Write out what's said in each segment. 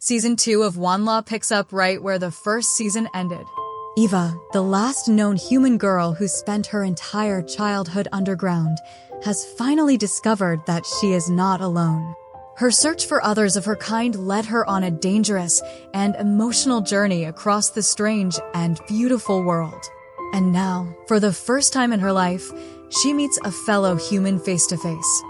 Season 2 of WondLa picks up right where the first season ended. Eva, the last known human girl who spent her entire childhood underground, has finally discovered that she is not alone. Her search for others of her kind led her on a dangerous and emotional journey across the strange and beautiful world. And now, for the first time in her life, she meets a fellow human face to face.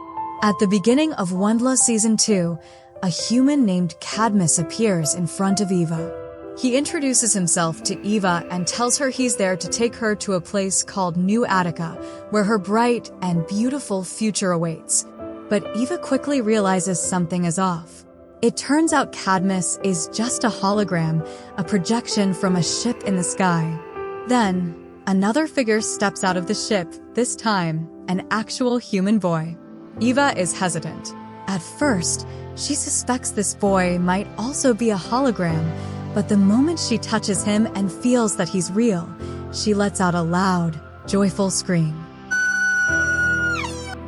At the beginning of WondLa Season 2, a human named Cadmus appears in front of Eva. He introduces himself to Eva and tells her he's there to take her to a place called New Attica, where her bright and beautiful future awaits. But Eva quickly realizes something is off. It turns out Cadmus is just a hologram, a projection from a ship in the sky. Then, another figure steps out of the ship, this time, an actual human boy. Eva is hesitant. At first, she suspects this boy might also be a hologram, but the moment she touches him and feels that he's real, she lets out a loud, joyful scream.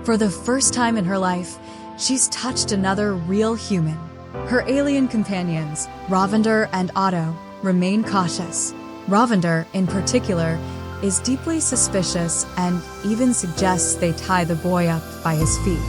For the first time in her life, she's touched another real human. Her alien companions, Ravender and Otto, remain cautious. Ravender, in particular, is deeply suspicious and even suggests they tie the boy up by his feet.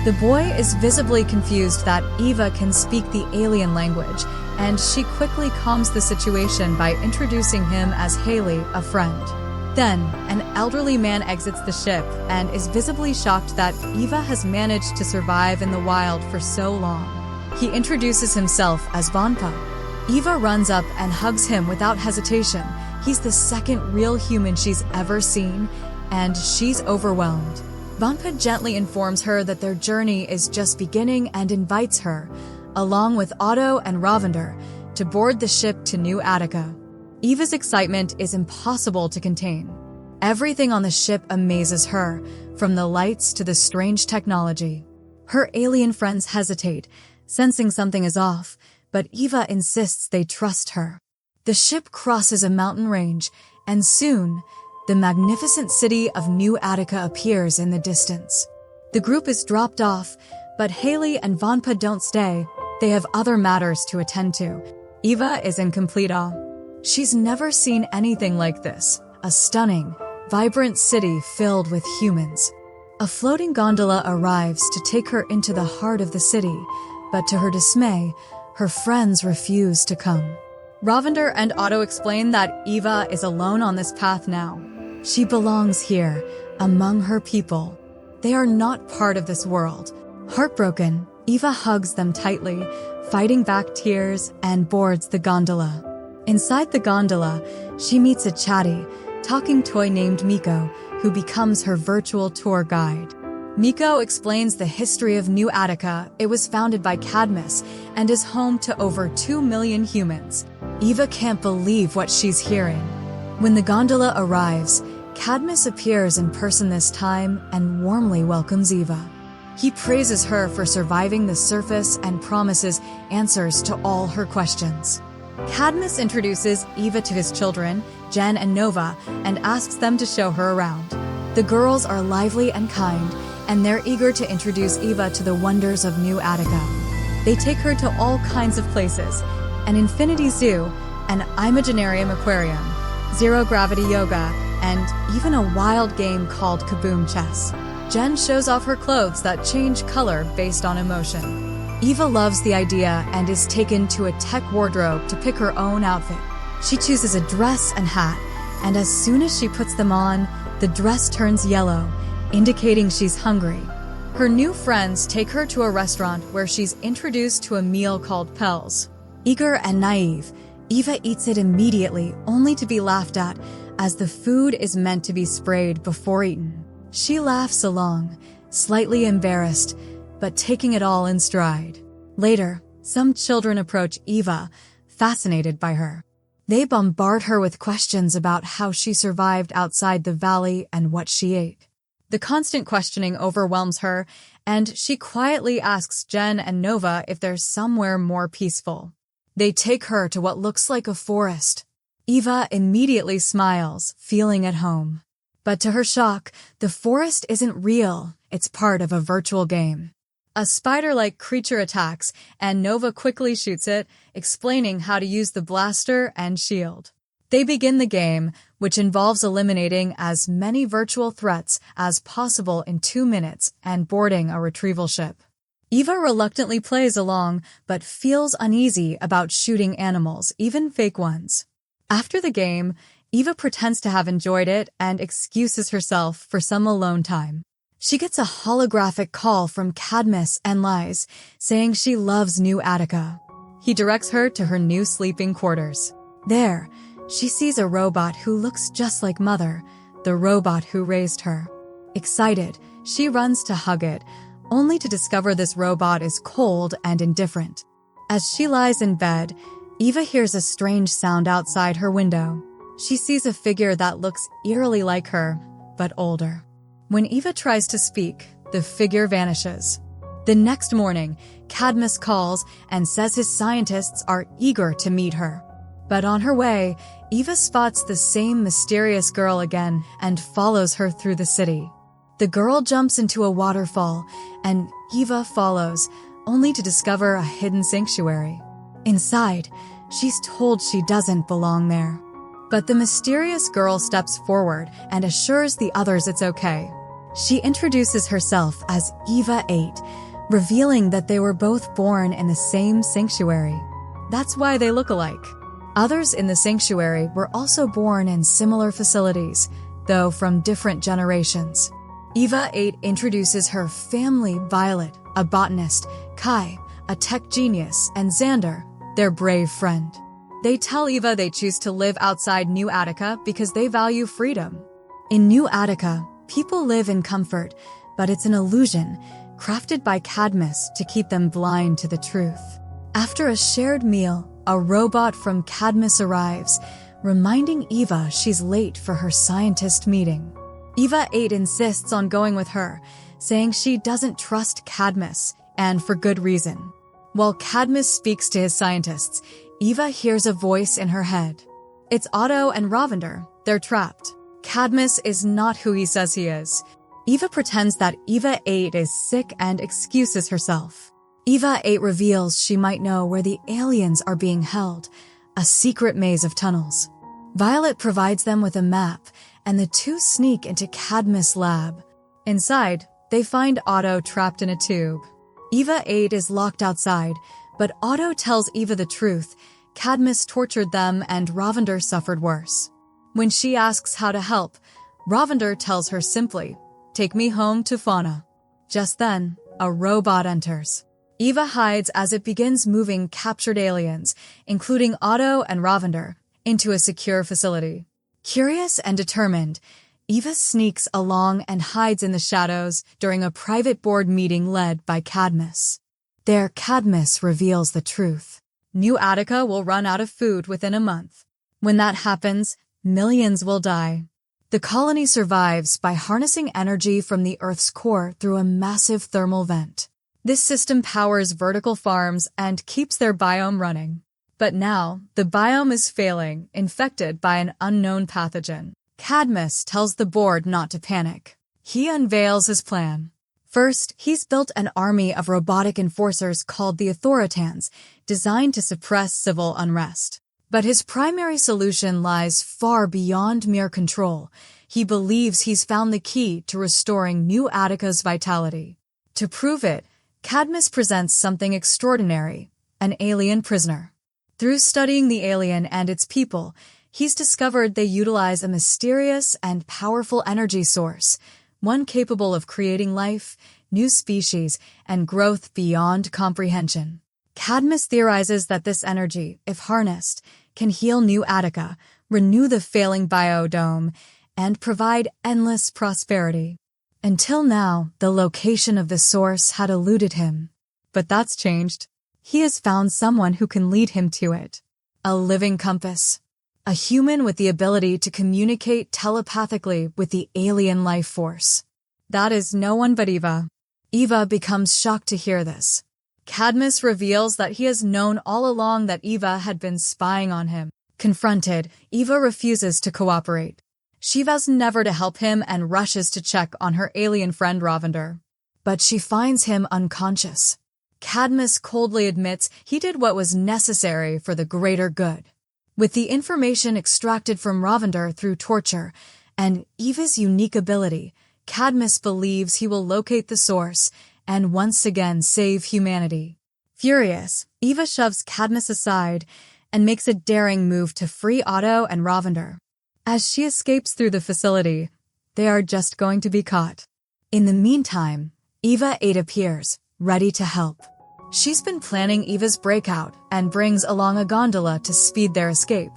The boy is visibly confused that Eva can speak the alien language, and she quickly calms the situation by introducing him as Haley, a friend. Then, an elderly man exits the ship and is visibly shocked that Eva has managed to survive in the wild for so long. He introduces himself as Vonpa. Eva runs up and hugs him without hesitation. He's the second real human she's ever seen, and she's overwhelmed. Vonpa gently informs her that their journey is just beginning and invites her, along with Otto and Ravender, to board the ship to New Attica. Eva's excitement is impossible to contain. Everything on the ship amazes her, from the lights to the strange technology. Her alien friends hesitate, sensing something is off, but Eva insists they trust her. The ship crosses a mountain range, and soon, the magnificent city of New Attica appears in the distance. The group is dropped off, but Haley and Vonpa don't stay. They have other matters to attend to. Eva is in complete awe. She's never seen anything like this, a stunning, vibrant city filled with humans. A floating gondola arrives to take her into the heart of the city, but to her dismay, her friends refuse to come. Ravender and Otto explain that Eva is alone on this path now. She belongs here, among her people. They are not part of this world. Heartbroken, Eva hugs them tightly, fighting back tears, and boards the gondola. Inside the gondola, she meets a chatty, talking toy named Miko, who becomes her virtual tour guide. Miko explains the history of New Attica. It was founded by Cadmus and is home to over 2 million humans. Eva can't believe what she's hearing. When the gondola arrives, Cadmus appears in person this time and warmly welcomes Eva. He praises her for surviving the surface and promises answers to all her questions. Cadmus introduces Eva to his children, Jen and Nova, and asks them to show her around. The girls are lively and kind, and they're eager to introduce Eva to the wonders of New Attica. They take her to all kinds of places: an infinity zoo, an Imaginarium aquarium, zero-gravity yoga, and even a wild game called Kaboom Chess. Jen shows off her clothes that change color based on emotion. Eva loves the idea and is taken to a tech wardrobe to pick her own outfit. She chooses a dress and hat, and as soon as she puts them on, the dress turns yellow, indicating she's hungry. Her new friends take her to a restaurant where she's introduced to a meal called Pels. Eager and naive, Eva eats it immediately, only to be laughed at, as the food is meant to be sprayed before eaten. She laughs along, slightly embarrassed, but taking it all in stride. Later, some children approach Eva, fascinated by her. They bombard her with questions about how she survived outside the valley and what she ate. The constant questioning overwhelms her, and she quietly asks Jen and Nova if there's somewhere more peaceful. They take her to what looks like a forest. Eva immediately smiles, feeling at home. But to her shock, the forest isn't real. It's part of a virtual game. A spider-like creature attacks, and Nova quickly shoots it, explaining how to use the blaster and shield. They begin the game, which involves eliminating as many virtual threats as possible in 2 minutes and boarding a retrieval ship. Eva reluctantly plays along, but feels uneasy about shooting animals, even fake ones. After the game, Eva pretends to have enjoyed it and excuses herself for some alone time. She gets a holographic call from Cadmus and lies, saying she loves New Attica. He directs her to her new sleeping quarters. There, she sees a robot who looks just like Mother, the robot who raised her. Excited, she runs to hug it, only to discover this robot is cold and indifferent. As she lies in bed, Eva hears a strange sound outside her window. She sees a figure that looks eerily like her, but older. When Eva tries to speak, the figure vanishes. The next morning, Cadmus calls and says his scientists are eager to meet her. But on her way, Eva spots the same mysterious girl again and follows her through the city. The girl jumps into a waterfall, and Eva follows, only to discover a hidden sanctuary. Inside, she's told she doesn't belong there. But the mysterious girl steps forward and assures the others it's okay. She introduces herself as Eva 8, revealing that they were both born in the same sanctuary. That's why they look alike. Others in the sanctuary were also born in similar facilities, though from different generations. Eva 8 introduces her family: Violet, a botanist, Kai, a tech genius, and Xander, their brave friend. They tell Eva they choose to live outside New Attica because they value freedom. In New Attica, people live in comfort, but it's an illusion, crafted by Cadmus to keep them blind to the truth. After a shared meal, a robot from Cadmus arrives, reminding Eva she's late for her scientist meeting. Eva 8 insists on going with her, saying she doesn't trust Cadmus, and for good reason. While Cadmus speaks to his scientists, Eva hears a voice in her head. It's Otto and Ravender. They're trapped. Cadmus is not who he says he is. Eva pretends that Eva 8 is sick and excuses herself. Eva 8 reveals she might know where the aliens are being held, a secret maze of tunnels. Violet provides them with a map, and the two sneak into Cadmus' lab. Inside, they find Otto trapped in a tube. Eva 8 is locked outside, but Otto tells Eva the truth. Cadmus tortured them and Ravender suffered worse. When she asks how to help, Ravender tells her simply, "Take me home to Fauna." Just then, a robot enters. Eva hides as it begins moving captured aliens, including Otto and Ravender, into a secure facility. Curious and determined, Eva sneaks along and hides in the shadows during a private board meeting led by Cadmus. There, Cadmus reveals the truth. New Attica will run out of food within a month. When that happens, millions will die. The colony survives by harnessing energy from the Earth's core through a massive thermal vent. This system powers vertical farms and keeps their biome running. But now, the biome is failing, infected by an unknown pathogen. Cadmus tells the board not to panic. He unveils his plan. First, he's built an army of robotic enforcers called the Authoritans, designed to suppress civil unrest. But his primary solution lies far beyond mere control. He believes he's found the key to restoring New Attica's vitality. To prove it, Cadmus presents something extraordinary: an alien prisoner. Through studying the alien and its people, he's discovered they utilize a mysterious and powerful energy source, one capable of creating life, new species, and growth beyond comprehension. Cadmus theorizes that this energy, if harnessed, can heal New Attica, renew the failing biodome, and provide endless prosperity. Until now, the location of the source had eluded him. But that's changed. He has found someone who can lead him to it. A living compass. A human with the ability to communicate telepathically with the alien life force. That is no one but Eva. Eva becomes shocked to hear this. Cadmus reveals that he has known all along that Eva had been spying on him. Confronted, Eva refuses to cooperate. She vows never to help him and rushes to check on her alien friend Ravender. but she finds him unconscious. Cadmus coldly admits he did what was necessary for the greater good. With the information extracted from Ravender through torture and Eva's unique ability, Cadmus believes he will locate the source and once again save humanity. Furious, Eva shoves Cadmus aside and makes a daring move to free Otto and Ravender. As she escapes through the facility, they are just going to be caught. In the meantime, Eva 8 appears, ready to help. She's been planning Eva's breakout and brings along a gondola to speed their escape.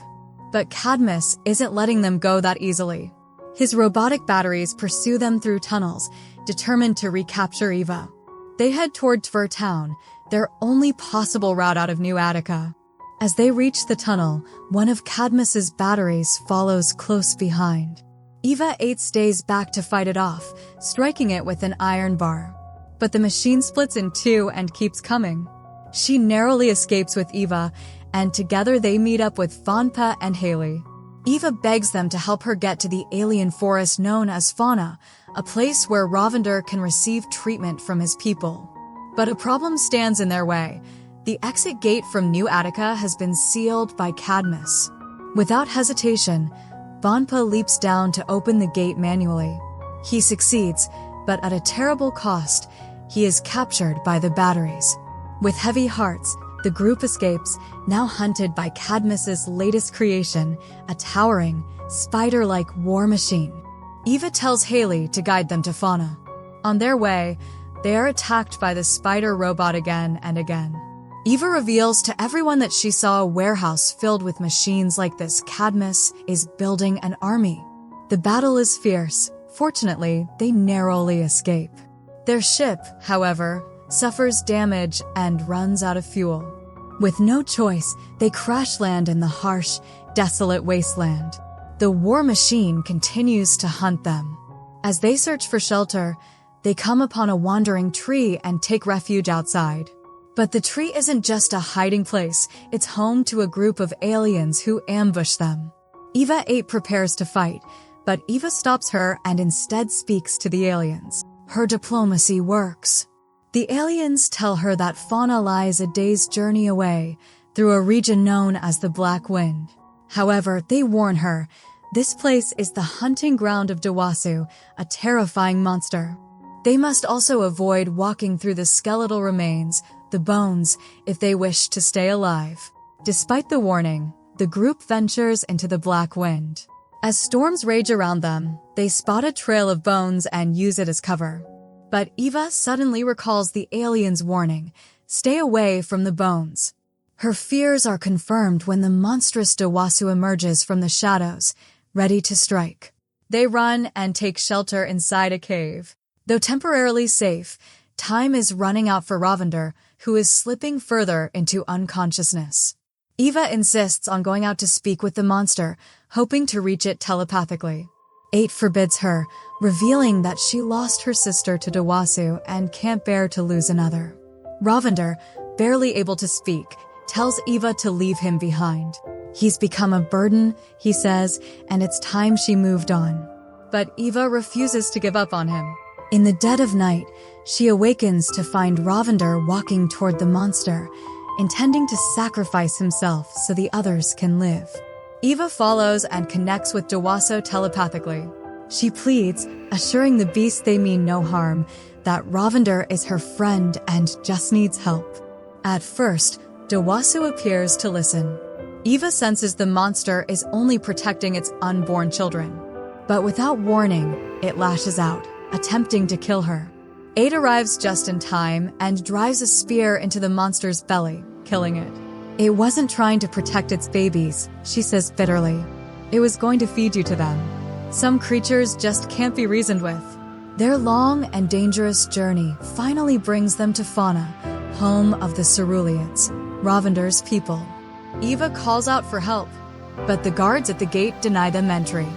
But Cadmus isn't letting them go that easily. His robotic batteries pursue them through tunnels, determined to recapture Eva. They head toward Tver Town, their only possible route out of New Attica. As they reach the tunnel, one of Cadmus's batteries follows close behind. Eva 8 stays back to fight it off, striking it with an iron bar. But the machine splits in two and keeps coming. She narrowly escapes with Eva, and together they meet up with Fonpa and Haley. Eva begs them to help her get to the alien forest known as Fauna, a place where Ravender can receive treatment from his people. But a problem stands in their way. The exit gate from New Attica has been sealed by Cadmus. Without hesitation, Fonpa leaps down to open the gate manually. He succeeds, but at a terrible cost. He is captured by the batteries. With heavy hearts, the group escapes, now hunted by Cadmus's latest creation, a towering, spider-like war machine. Eva tells Haley to guide them to Fauna. On their way, they are attacked by the spider robot again and again. Eva reveals to everyone that she saw a warehouse filled with machines like this. Cadmus is building an army. The battle is fierce. Fortunately, they narrowly escape. Their ship, however, suffers damage and runs out of fuel. With no choice, they crash land in the harsh, desolate wasteland. The war machine continues to hunt them. As they search for shelter, they come upon a wandering tree and take refuge outside. But the tree isn't just a hiding place, it's home to a group of aliens who ambush them. Eva 8 prepares to fight, but Eva stops her and instead speaks to the aliens. Her diplomacy works. The aliens tell her that Fauna lies a day's journey away, through a region known as the Black Wind. However, they warn her, this place is the hunting ground of Dawasu, a terrifying monster. They must also avoid walking through the skeletal remains, the bones, if they wish to stay alive. Despite the warning, the group ventures into the Black Wind. As storms rage around them, they spot a trail of bones and use it as cover. But Eva suddenly recalls the aliens' warning, stay away from the bones. Her fears are confirmed when the monstrous Dawasu emerges from the shadows, ready to strike. They run and take shelter inside a cave. Though temporarily safe, time is running out for Ravender, who is slipping further into unconsciousness. Eva insists on going out to speak with the monster, hoping to reach it telepathically. 8 forbids her, revealing that she lost her sister to Dawasu and can't bear to lose another. Ravender, barely able to speak, tells Eva to leave him behind. He's become a burden, he says, and it's time she moved on. But Eva refuses to give up on him. In the dead of night, she awakens to find Ravender walking toward the monster, intending to sacrifice himself so the others can live. Eva follows and connects with Dawasu telepathically. She pleads, assuring the beast they mean no harm, that Ravender is her friend and just needs help. At first, Dawasu appears to listen. Eva senses the monster is only protecting its unborn children. But without warning, it lashes out, attempting to kill her. 8 arrives just in time and drives a spear into the monster's belly, killing it. It wasn't trying to protect its babies, she says bitterly. It was going to feed you to them. Some creatures just can't be reasoned with. Their long and dangerous journey finally brings them to Fauna, home of the Ceruleans, Ravender's people. Eva calls out for help, but the guards at the gate deny them entry.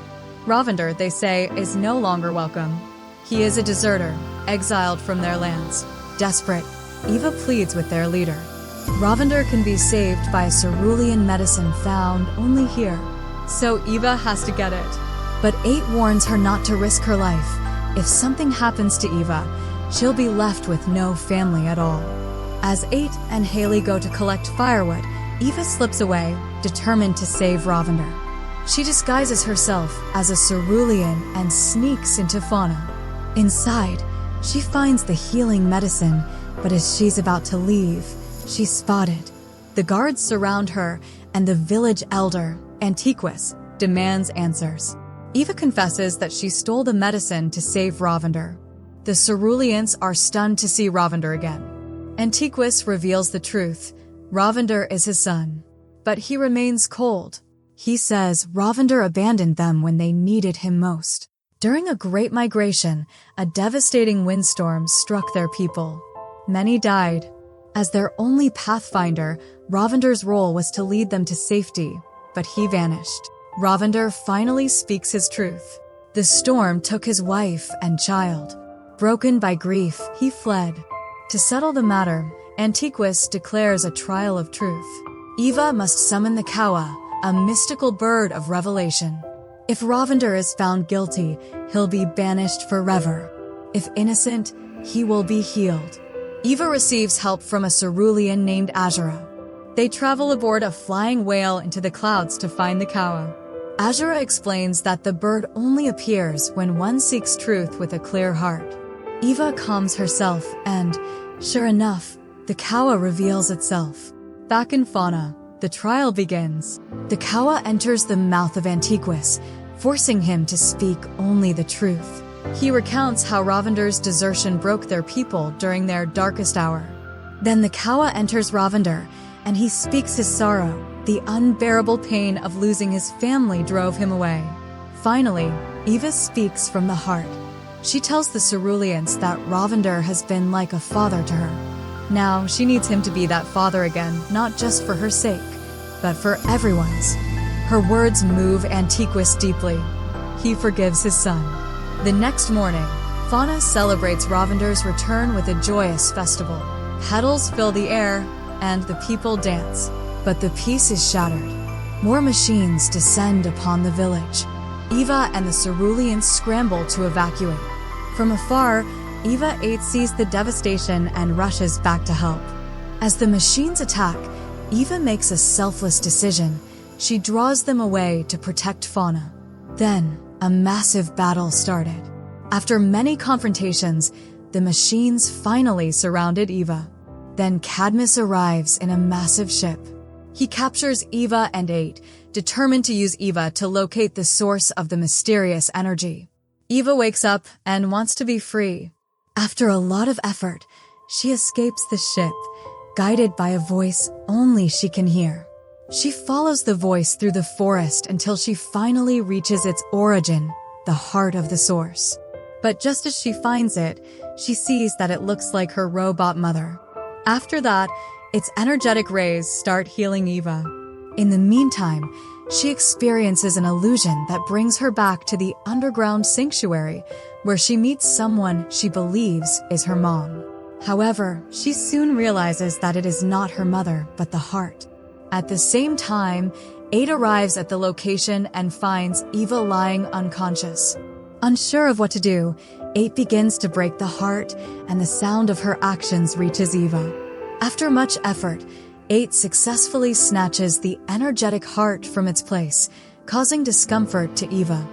Ravender, they say, is no longer welcome. He is a deserter, exiled from their lands. Desperate, Eva pleads with their leader. Ravender can be saved by a cerulean medicine found only here, so Eva has to get it. But 8 warns her not to risk her life. If something happens to Eva, she'll be left with no family at all. As 8 and Haley go to collect firewood, Eva slips away, determined to save Ravender. She disguises herself as a cerulean and sneaks into Fauna. Inside, she finds the healing medicine, but as she's about to leave, she's spotted. The guards surround her, and the village elder, Antiquus, demands answers. Eva confesses that she stole the medicine to save Ravender. The ceruleans are stunned to see Ravender again. Antiquus reveals the truth. Ravender is his son. But he remains cold. He says Ravender abandoned them when they needed him most. During a great migration, a devastating windstorm struck their people. Many died. As their only pathfinder, Ravender's role was to lead them to safety, but he vanished. Ravender finally speaks his truth. The storm took his wife and child. Broken by grief, he fled. To settle the matter, Antiquus declares a trial of truth. Eva must summon the Kawa, a mystical bird of revelation. If Ravender is found guilty, he'll be banished forever. If innocent, he will be healed. Eva receives help from a cerulean named Azura. They travel aboard a flying whale into the clouds to find the Kawa. Azura explains that the bird only appears when one seeks truth with a clear heart. Eva calms herself and, sure enough, the Kawa reveals itself. Back in Fauna, the trial begins. The Kawa enters the mouth of Antiquus, forcing him to speak only the truth. He recounts how Ravender's desertion broke their people during their darkest hour. Then the Kawa enters Ravender, and he speaks his sorrow. The unbearable pain of losing his family drove him away. Finally, Eva speaks from the heart. She tells the Ceruleans that Ravender has been like a father to her. Now, she needs him to be that father again, not just for her sake, but for everyone's. Her words move Antiquus deeply. He forgives his son. The next morning, Fauna celebrates Ravender's return with a joyous festival. Petals fill the air, and the people dance. But the peace is shattered. More machines descend upon the village. Eva and the Ceruleans scramble to evacuate. From afar, Eva 8 sees the devastation and rushes back to help. As the machines attack, Eva makes a selfless decision. She draws them away to protect Fauna. Then, a massive battle started. After many confrontations, the machines finally surrounded Eva. Then Cadmus arrives in a massive ship. He captures Eva and 8, determined to use Eva to locate the source of the mysterious energy. Eva wakes up and wants to be free. After a lot of effort, she escapes the ship, guided by a voice only she can hear. She follows the voice through the forest until she finally reaches its origin, the heart of the source. But just as she finds it, she sees that it looks like her robot mother. After that, its energetic rays start healing Eva. In the meantime, she experiences an illusion that brings her back to the underground sanctuary, where she meets someone she believes is her mom. However, she soon realizes that it is not her mother, but the heart. At the same time, 8 arrives at the location and finds Eva lying unconscious. Unsure of what to do, 8 begins to break the heart, and the sound of her actions reaches Eva. After much effort, 8 successfully snatches the energetic heart from its place, causing discomfort to Eva.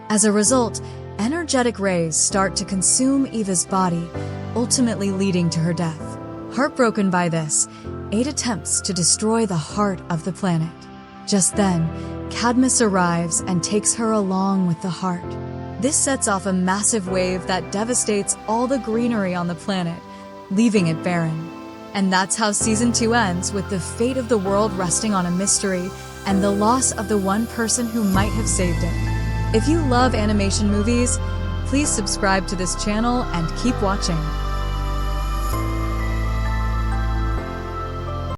As a result, energetic rays start to consume Eva's body, ultimately leading to her death. Heartbroken by this, 8 attempts to destroy the heart of the planet. Just then, Cadmus arrives and takes her along with the heart. This sets off a massive wave that devastates all the greenery on the planet, leaving it barren. And that's how Season 2 ends, with the fate of the world resting on a mystery and the loss of the one person who might have saved it. If you love animation movies, please subscribe to this channel and keep watching.